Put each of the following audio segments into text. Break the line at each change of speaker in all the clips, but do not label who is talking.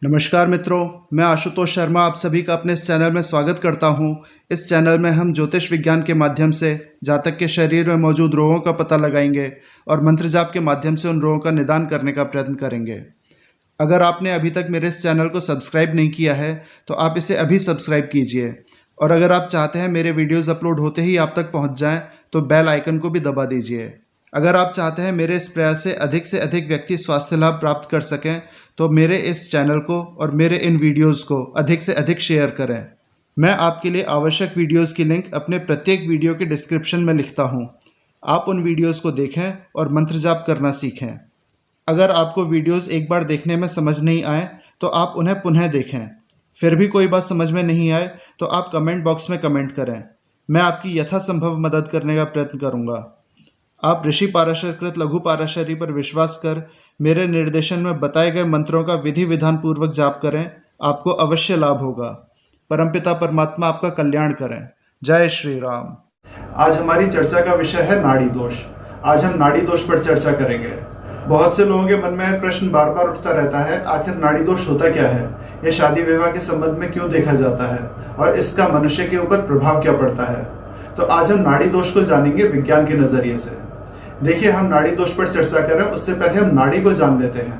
नमस्कार मित्रों, मैं आशुतोष शर्मा आप सभी का अपने इस चैनल में स्वागत करता हूं। इस चैनल में हम ज्योतिष विज्ञान के माध्यम से जातक के शरीर में मौजूद रोगों का पता लगाएंगे और मंत्र जाप के माध्यम से उन रोगों का निदान करने का प्रयत्न करेंगे। अगर आपने अभी तक मेरे इस चैनल को सब्सक्राइब नहीं किया है तो आप इसे अभी सब्सक्राइब कीजिए, और अगर आप चाहते हैं मेरे वीडियोज़ अपलोड होते ही आप तक पहुँच जाएँ तो बेल आइकन को भी दबा दीजिए। अगर आप चाहते हैं मेरे इस प्रयास से अधिक व्यक्ति स्वास्थ्य लाभ प्राप्त कर सकें तो मेरे इस चैनल को और मेरे इन वीडियोस को अधिक से अधिक शेयर करें। मैं आपके लिए आवश्यक वीडियोस की लिंक अपने प्रत्येक वीडियो के डिस्क्रिप्शन में लिखता हूं। आप उन वीडियोस को देखें और मंत्र जाप करना सीखें। अगर आपको वीडियोस एक बार देखने में समझ नहीं आए तो आप उन्हें पुनः देखें। फिर भी कोई बात समझ में नहीं आए तो आप कमेंट बॉक्स में कमेंट करें। मैं आपकी यथासंभव मदद करने का प्रयत्न करूंगा। आप ऋषि पाराशर कृत लघु पाराशरी पर विश्वास कर मेरे निर्देशन में बताए गए मंत्रों का विधि विधान पूर्वक जाप करें, आपको अवश्य लाभ होगा। परमपिता परमात्मा आपका कल्याण करें। जय श्री राम।
आज हमारी चर्चा का विषय है नाड़ी दोष। आज हम नाड़ी दोष पर चर्चा करेंगे। बहुत से लोगों के मन में प्रश्न बार बार उठता रहता है, आखिर नाड़ी दोष होता क्या है, यह शादी विवाह के संबंध में क्यों देखा जाता है और इसका मनुष्य के ऊपर प्रभाव क्या पड़ता है। तो आज हम नाड़ी दोष को जानेंगे विज्ञान के नजरिए से। देखिए, हम नाड़ी दोष पर चर्चा करें उससे पहले हम नाड़ी को जान लेते हैं।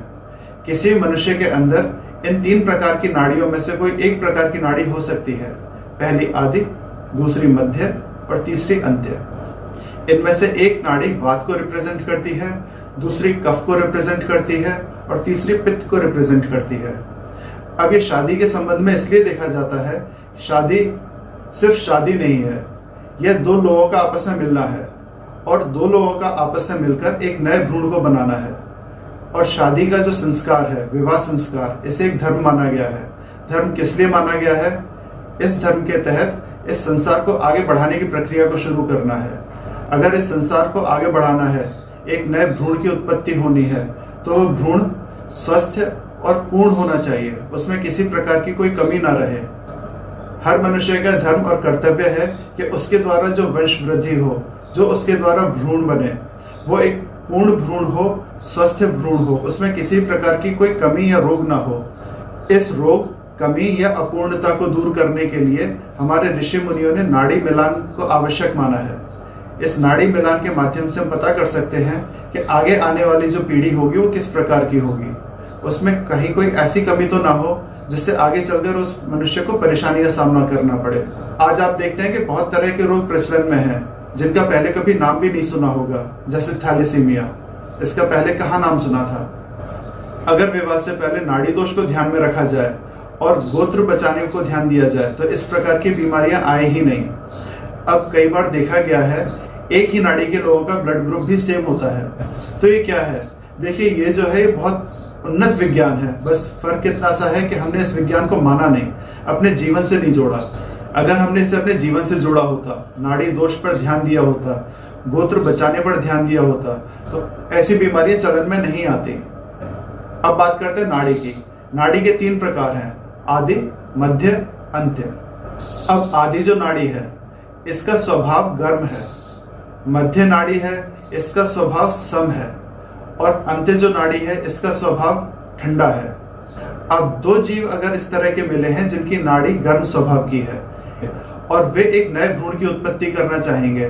किसी मनुष्य के अंदर इन 3 प्रकार की नाड़ियों में से कोई एक प्रकार की नाड़ी हो सकती है। पहली आदि, दूसरी मध्य और तीसरी अंत्य। इनमें से एक नाड़ी वात को रिप्रेजेंट करती है, दूसरी कफ को रिप्रेजेंट करती है और तीसरी पित्त को रिप्रेजेंट करती है। अब ये शादी के संबंध में इसलिए देखा जाता है, शादी सिर्फ शादी नहीं है, यह 2 लोगों का आपस में मिलना है और 2 लोगों का आपस में मिलकर एक नए भ्रूण को बनाना है। और शादी का जो संस्कार है, विवाह संस्कार, इसे एक धर्म माना गया है। धर्म किस लिए माना गया है? इस धर्म के तहत इस संसार को आगे बढ़ाने की प्रक्रिया को शुरू करना है। अगर इस संसार को आगे बढ़ाना है, एक नए भ्रूण की उत्पत्ति होनी है, तो वो भ्रूण स्वस्थ और पूर्ण होना चाहिए, उसमें किसी प्रकार की कोई कमी ना रहे। हर मनुष्य का धर्म और कर्तव्य है कि उसके द्वारा जो वंश वृद्धि हो, जो उसके द्वारा भ्रूण बने, वो एक पूर्ण भ्रूण हो, स्वस्थ भ्रूण हो, उसमें किसी प्रकार की कोई कमी या रोग ना हो। इस रोग, कमी या अपूर्णता को दूर करने के लिए हमारे ऋषि मुनियों ने नाड़ी मिलान को आवश्यक माना है। इस नाड़ी मिलान के माध्यम से हम पता कर सकते हैं कि आगे आने वाली जो पीढ़ी होगी वो किस प्रकार की होगी, उसमें कहीं कोई ऐसी कमी तो ना हो जिससे आगे चलकर उस मनुष्य को परेशानी का सामना करना पड़े। आज आप देखते हैं कि बहुत तरह के रोग प्रचलन में हैं जिनका पहले कभी नाम भी नहीं सुना होगा, जैसे थैलेसीमिया। इसका पहले कहाँ नाम सुना था? अगर विवाह से पहले नाड़ी दोष को ध्यान में रखा जाए और गोत्र बचाने को ध्यान दिया जाए तो इस प्रकार की बीमारियां आए ही नहीं। अब कई बार देखा गया है, एक ही नाड़ी के लोगों का ब्लड ग्रुप भी सेम होता है। तो ये क्या है? देखिए, ये जो है बहुत उन्नत विज्ञान है, बस फर्क इतना सा है कि हमने इस विज्ञान को माना नहीं, अपने जीवन से नहीं जोड़ा। अगर हमने इसे अपने जीवन से जोड़ा होता, नाड़ी दोष पर ध्यान दिया होता, गोत्र बचाने पर ध्यान दिया होता, तो ऐसी बीमारियां चलन में नहीं आती। अब बात करते हैं नाड़ी की। नाड़ी के 3 प्रकार हैं, आदि, मध्य, अंत्य। अब आदि जो नाड़ी है इसका स्वभाव गर्म है, मध्य नाड़ी है इसका स्वभाव सम है और अंत्य जो नाड़ी है इसका स्वभाव ठंडा है। अब 2 जीव अगर इस तरह के मिले हैं जिनकी नाड़ी गर्म स्वभाव की है और वे एक नए भ्रूण की उत्पत्ति करना चाहेंगे,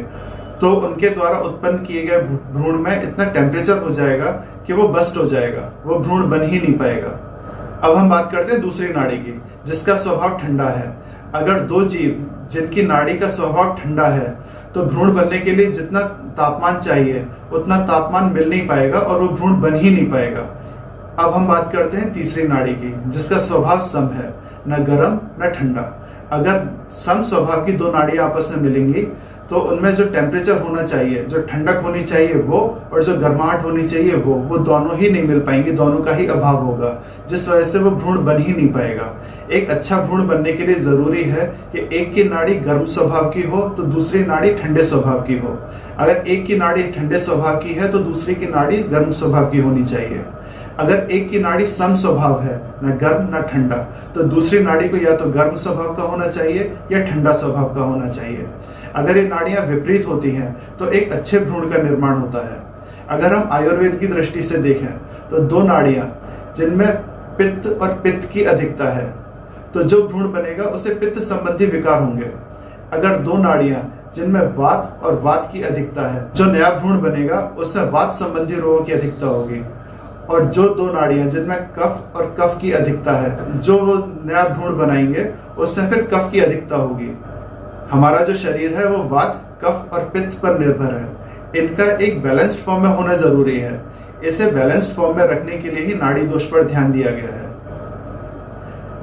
तो उनके द्वारा उत्पन्न किए गए भ्रूण में इतना टेम्परेचर हो जाएगा कि वो बस्ट हो जाएगा, वो भ्रूण बन ही नहीं पाएगा। अब हम बात करते हैं दूसरी नाड़ी की, जिसका स्वभाव ठंडा है। अगर 2 जीव जिनकी नाड़ी का स्वभाव ठंडा है तो भ्रूण बनने के लिए जितना तापमान चाहिए उतना तापमान मिल नहीं पाएगा और वो भ्रूण बन ही नहीं पाएगा। अब हम बात करते हैं तीसरी नाड़ी की, जिसका स्वभाव सम है, न गर्म न ठंडा। अगर सम स्वभाव की 2 नाड़ियां आपस में मिलेंगी तो उनमें जो टेम्परेचर होना चाहिए, जो ठंडक होनी चाहिए वो, और जो गर्माहट होनी चाहिए वो दोनों ही नहीं मिल पाएंगी, दोनों का ही अभाव होगा, जिस वजह से वो भ्रूण बन ही नहीं पाएगा। एक अच्छा भ्रूण बनने के लिए जरूरी है कि एक की नाड़ी गर्म स्वभाव की हो तो दूसरी नाड़ी ठंडे स्वभाव की हो। अगर एक की नाड़ी ठंडे स्वभाव की है तो दूसरी की नाड़ी गर्म स्वभाव की होनी चाहिए। अगर एक की नाड़ी सम स्वभाव है, न गर्म न ठंडा, तो दूसरी नाड़ी को या तो गर्म स्वभाव का होना चाहिए या ठंडा स्वभाव का होना चाहिए। अगर ये नाड़ियां विपरीत होती हैं तो एक अच्छे भ्रूण का निर्माण होता है। अगर हम आयुर्वेद की दृष्टि से देखें तो 2 नाड़ियां जिनमें पित्त और पित्त की अधिकता है तो जो भ्रूण बनेगा उसे पित्त संबंधी विकार होंगे। अगर दो नाड़ियां जिनमें वात और वात की अधिकता है, जो नया भ्रूण बनेगा उसमें वात संबंधी रोगों की अधिकता होगी। और जो दो नाड़ियां जिनमें कफ और कफ की अधिकता है, जो वो नया भ्रूण बनाएंगे उसमें फिर कफ की अधिकता होगी। हमारा जो शरीर है वो वात, कफ और पित्त पर निर्भर है। इनका एक बैलेंस्ड फॉर्म में होना जरूरी है। इसे बैलेंस्ड फॉर्म में रखने के लिए ही नाड़ी दोष पर ध्यान दिया गया है।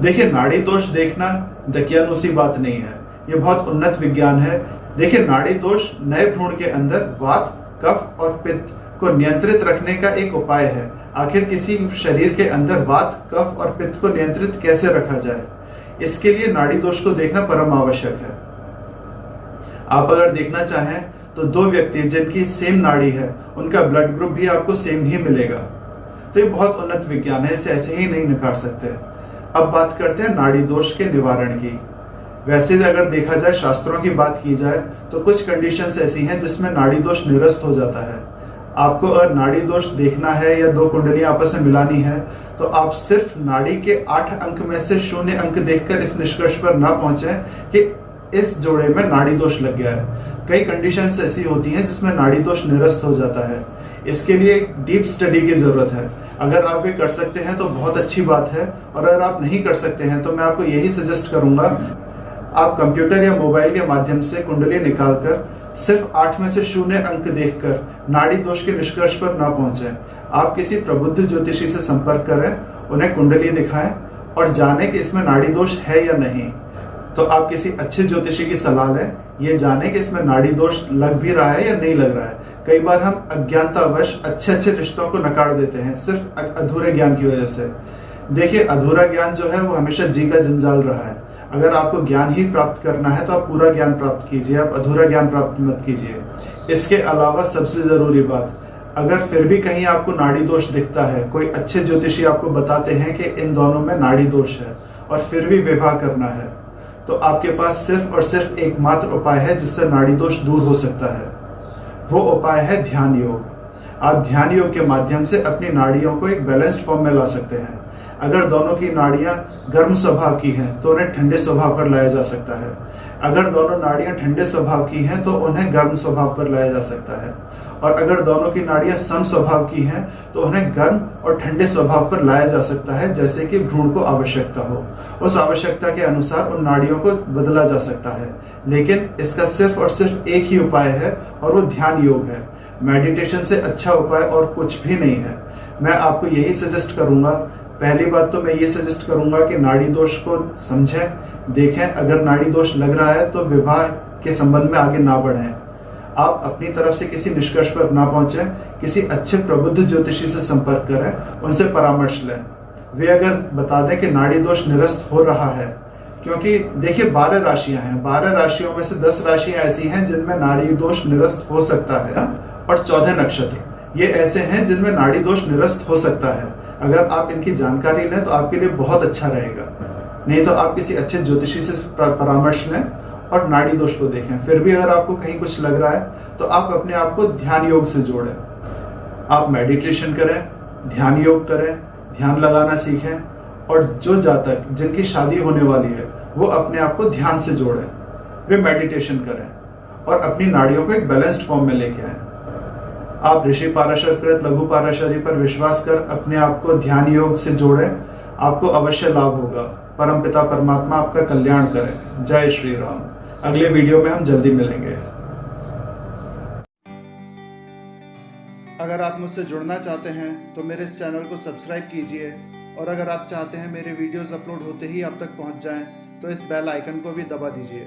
देखिए, नाड़ी दोष देखना दकियानुसी बात नहीं है, ये बहुत उन्नत विज्ञान है। देखिए, नाड़ी दोष नए भ्रूण के अंदर वात, कफ और पित्त को नियंत्रित रखने का एक उपाय है। आखिर किसी शरीर के अंदर वात, कफ और पित्त को नियंत्रित कैसे रखा जाए, इसके लिए नाड़ी दोष को देखना परम आवश्यक है। आप अगर देखना चाहें तो दो व्यक्ति जिनकी सेम नाड़ी है, उनका ब्लड ग्रुप भी आपको सेम ही मिलेगा। तो ये बहुत उन्नत विज्ञान है, इसे ऐसे ही नहीं नकार सकते। अब बात करते हैं नाड़ी दोष के निवारण की। वैसे अगर देखा जाए, शास्त्रों की बात की जाए तो कुछ कंडीशंस ऐसी हैं जिसमें नाड़ी दोष निरस्त हो जाता है। आपको अगर नाड़ी दोष देखना है या दो कुंडलियां आपस में मिलानी है तो आप सिर्फ नाड़ी के 8 अंक में से 0 अंक देखकर इस निष्कर्ष पर ना पहुंचे कि इस जोड़े में नाड़ी दोष लग गया है। कई कंडीशंस ऐसी होती हैं जिसमें नाड़ी दोष निरस्त हो जाता है। इसके लिए एक डीप स्टडी की जरूरत है। अगर आप ये कर सकते हैं तो बहुत अच्छी बात है, और अगर आप नहीं कर सकते हैं तो मैं आपको यही सजेस्ट करूंगा, आप कंप्यूटर या मोबाइल के माध्यम से कुंडली निकालकर सिर्फ 8 में से 0 अंक देखकर नाड़ी दोष के निष्कर्ष पर ना पहुंचे। आप किसी प्रबुद्ध ज्योतिषी से संपर्क करें, उन्हें कुंडली दिखाएं और जाने कि इसमें नाड़ी दोष है या नहीं। तो आप किसी अच्छे ज्योतिषी की सलाह लें, ये जाने कि इसमें नाड़ी दोष लग भी रहा है या नहीं लग रहा है। कई बार हम अज्ञानतावश अच्छे रिश्तों को नकार देते हैं सिर्फ अधूरे ज्ञान की वजह से। देखिए, अधूरा ज्ञान जो है वो हमेशा जी का जंजाल रहा है। अगर आपको ज्ञान ही प्राप्त करना है तो आप पूरा ज्ञान प्राप्त कीजिए, आप अधूरा ज्ञान प्राप्त मत कीजिए। इसके अलावा सबसे जरूरी बात, अगर फिर भी कहीं आपको नाड़ी दोष दिखता है, कोई अच्छे ज्योतिषी आपको बताते हैं कि इन दोनों में नाड़ी दोष है और फिर भी विवाह करना है, तो आपके पास सिर्फ और सिर्फ एकमात्र उपाय है जिससे नाड़ी दोष दूर हो सकता है। वो उपाय है ध्यान योग। आप ध्यान योग के माध्यम से अपनी नाड़ियों को एक बैलेंस्ड फॉर्म में ला सकते हैं। अगर दोनों की नाड़ियां गर्म स्वभाव की हैं तो उन्हें ठंडे स्वभाव पर लाया जा सकता है। अगर दोनों नाड़ियां ठंडे स्वभाव की हैं तो उन्हें गर्म स्वभाव पर लाया जा सकता है। और अगर दोनों की नाड़ियां सम स्वभाव की हैं तो उन्हें गर्म और ठंडे स्वभाव पर लाया जा सकता है, जैसे कि भ्रूण को आवश्यकता हो। उस आवश्यकता के अनुसार उन नाड़ियों को बदला जा सकता है। लेकिन इसका सिर्फ और सिर्फ एक ही उपाय है और वो ध्यान योग है। मेडिटेशन से अच्छा उपाय और कुछ भी नहीं है। मैं आपको यही सजेस्ट करूंगा। पहली बात तो मैं ये सजेस्ट करूंगा कि नाड़ी दोष को समझें, देखें। अगर नाड़ी दोष लग रहा है तो विवाह के संबंध में आगे ना बढ़ें। आप अपनी तरफ से किसी निष्कर्ष पर ना पहुंचे, किसी अच्छे प्रबुद्ध ज्योतिषी से संपर्क करें, उनसे परामर्श लें। वे अगर बता दें कि नाड़ी दोष निरस्त हो रहा है, क्योंकि देखिए 12 राशियां हैं, 12 राशियों में से 10 राशियां ऐसी हैं जिनमें नाड़ी दोष निरस्त हो सकता है, और 14 नक्षत्र ये ऐसे हैं जिनमें नाड़ी दोष निरस्त हो सकता है। अगर आप इनकी जानकारी लें तो आपके लिए बहुत अच्छा रहेगा। नहीं तो आप किसी अच्छे ज्योतिषी से परामर्श लें और नाड़ी दोष को देखें। फिर भी अगर आपको कहीं कुछ लग रहा है तो आप अपने आप को ध्यान योग से जोड़ें। आप मेडिटेशन करें, ध्यान योग करें, ध्यान लगाना सीखें, और जो जातक जिनकी शादी होने वाली है वो अपने आप को ध्यान से जोड़ें, वे मेडिटेशन करें और अपनी नाड़ियों को एक बैलेंस्ड फॉर्म में लेके आए। आप ऋषि पाराशर कृत लघु पाराशरी पर विश्वास कर अपने आप को ध्यान योग से जोड़ें, आपको अवश्य लाभ होगा। परमपिता परमात्मा आपका कल्याण करें। जय श्री राम। अगले वीडियो में हम जल्दी मिलेंगे।
अगर आप मुझसे जुड़ना चाहते हैं तो मेरे इस चैनल को सब्सक्राइब कीजिए, और अगर आप चाहते हैं मेरे वीडियोस अपलोड होते ही आप तक पहुंच जाएं तो इस बेल आइकन को भी दबा दीजिए।